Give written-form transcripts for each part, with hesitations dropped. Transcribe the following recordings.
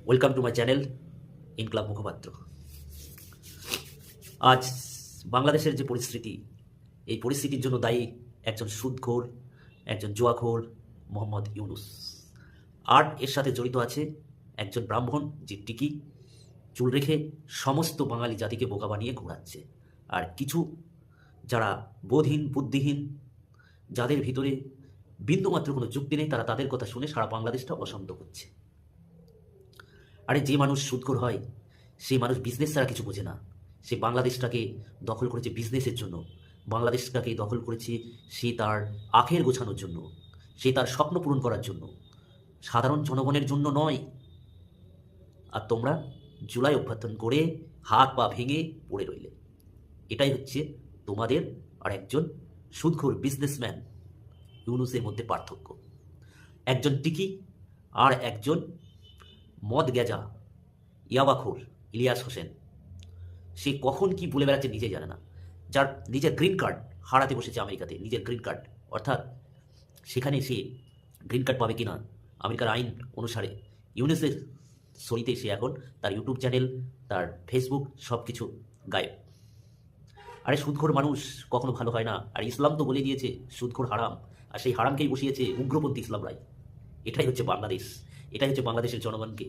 Welcome to my channel Inqilab মুখপাত্র। আজ বাংলাদেশের যে পরিস্থিতি, এই পরিস্থিতির জন্য দায়ী একজন সুদখোর, একজন জুয়াখোর মোহাম্মদ ইউনুস। আর এর সাথে জড়িত আছে একজন ব্রাহ্মণ যে টিকি চুল রেখে সমস্ত বাঙালি জাতিকে বোকা বানিয়ে ঘোরাচ্ছে। আর কিছু যারা বোধহীন, বুদ্ধিহীন, যাদের ভিতরে বিন্দুমাত্র কোনো যুক্তি নেই, তারা তাদের কথা শুনে সারা বাংলাদেশটা অশান্ত করছে। আরে যে মানুষ সুদখোর হয়, সেই মানুষ বিজনেস ছাড়া কিছু বোঝে না। সে বাংলাদেশটাকে দখল করেছে বিজনেসের জন্য, বাংলাদেশটাকে দখল করেছে সে তার আখের গোছানোর জন্য, সে তার স্বপ্ন পূরণ করার জন্য, সাধারণ জনগণের জন্য নয়। আর তোমরা জুলাই অভ্যর্থন করে হাত পা ভেঙে পড়ে রইলে। এটাই হচ্ছে তোমাদের আর একজন সুদখোর বিজনেসম্যান ইউনুসের মধ্যে পার্থক্য। একজন টিকি আর একজন মদ গেজা ইয়াবাখোর ইলিয়াস হোসেন। সে কখন কি বলে বেড়াচ্ছে নিজেই জানে না। যার নিজের গ্রিন কার্ড হারাতে বসেছে আমেরিকাতে, নিজের গ্রিন কার্ড, অর্থাৎ সেখানে সে গ্রিন কার্ড পাবে কিনা আমেরিকার আইন অনুসারে ইউনুসের সরিতে সে এখন তার ইউটিউব চ্যানেল, তার ফেসবুক সব কিছু গায়েব। আরে সুদখোর মানুষ কখনো ভালো হয় না। আর ইসলাম তো বলে দিয়েছে সুদখোর হারাম, আর সেই হারামকেই বসিয়েছে উগ্রপন্থী ইসলামরাই। এটাই হচ্ছে বাংলাদেশ, এটাই হচ্ছে বাংলাদেশের জনগণকে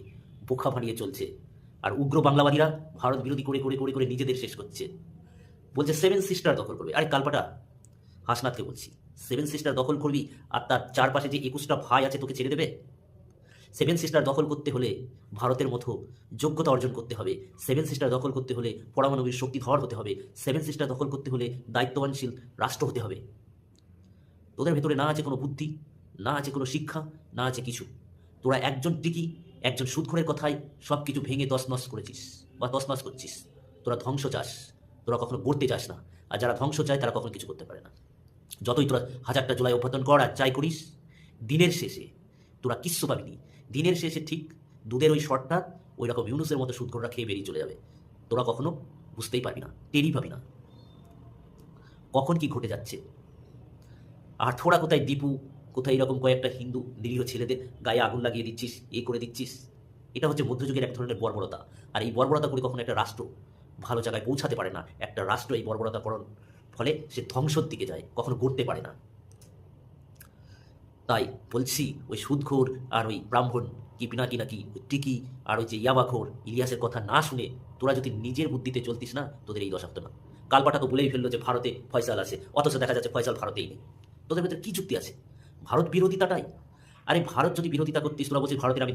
বোকা বানিয়ে চলছে। আর উগ্র বাংলাবাদীরা ভারত বিরোধী করে করে করে করে নিজেদের শেষ করছে। বলছে সেভেন সিস্টার দখল করবে। আরে কালপাটা হাসনাথকে বলছি, সেভেন সিস্টার দখল করবি আর তার চারপাশে যে 21টা ভাই আছে তোকে ছেড়ে দেবে? সেভেন সিস্টার দখল করতে হলে ভারতের মতো যোগ্যতা অর্জন করতে হবে। সেভেন সিস্টার দখল করতে হলে পরমাণবিক শক্তিধর হতে হবে। সেভেন সিস্টার দখল করতে হলে দায়িত্ববানশীল রাষ্ট্র হতে হবে। তোদের ভেতরে না আছে কোনো বুদ্ধি, না আছে কোনো শিক্ষা, না আছে কিছু। তোরা একজন টিকি, একজন সুদখোরের কথায় সব কিছু ভেঙে তছনছ করেছিস বা তছনছ করছিস। তোরা ধ্বংস চাস, তোরা কখনো গড়তে চাস না। আর যারা ধ্বংস চায় তারা কখনো কিছু করতে পারে না। যতই তোরা হাজারটা জুলাই অভ্যর্থন কর আর যাই করিস, দিনের শেষে তোরা কিচ্ছু পাবিনি। দিনের শেষে ঠিক দুধের ওই শটটা ওই রকম ইউনুসের মতো সুদখোররা খেয়ে বেরিয়ে চলে যাবে। তোরা কখনো বুঝতেই পারবি না, টেরই পাবি না কখন কি ঘটে যাচ্ছে। আর থোড়া কোথায় দীপু, কোথায় এরকম কয়েকটা হিন্দু নিরীহ ছেলেদের গায়ে আগুন লাগিয়ে দিচ্ছিস, এ করে দিচ্ছিস। এটা হচ্ছে মধ্যযুগের এক ধরনের বর্বরতা। আর এই বর্বরতা করে কখনো একটা রাষ্ট্র ভালো জায়গায় পৌঁছাতে পারে না। একটা রাষ্ট্র এই বর্বরতা করার ফলে সে ধ্বংসর দিকে যায়, কখনো গড়তে পারে না। তাই বলছি, ওই সুদখোর আর ওই ব্রাহ্মণ কি পিনাকি নাকি টিকি আর ওই যে ইয়াবাখোর ইলিয়াসের কথা না শুনে তোরা যদি নিজের বুদ্ধিতে চলতিস না, তোদের এই দশা হতো না। কালপাটা তো বলেই ফেললো যে ভারতে ফয়সাল আছে, অথচ দেখা যাচ্ছে ফয়সাল ভারতেই নেই। তোদের ভেতরে কি যুক্তি আছে? ভারত বিরোধিতাটাই। আরে ভারত যদি বিরোধিতা করতিস, তোরা বলছিস ভারতের আমি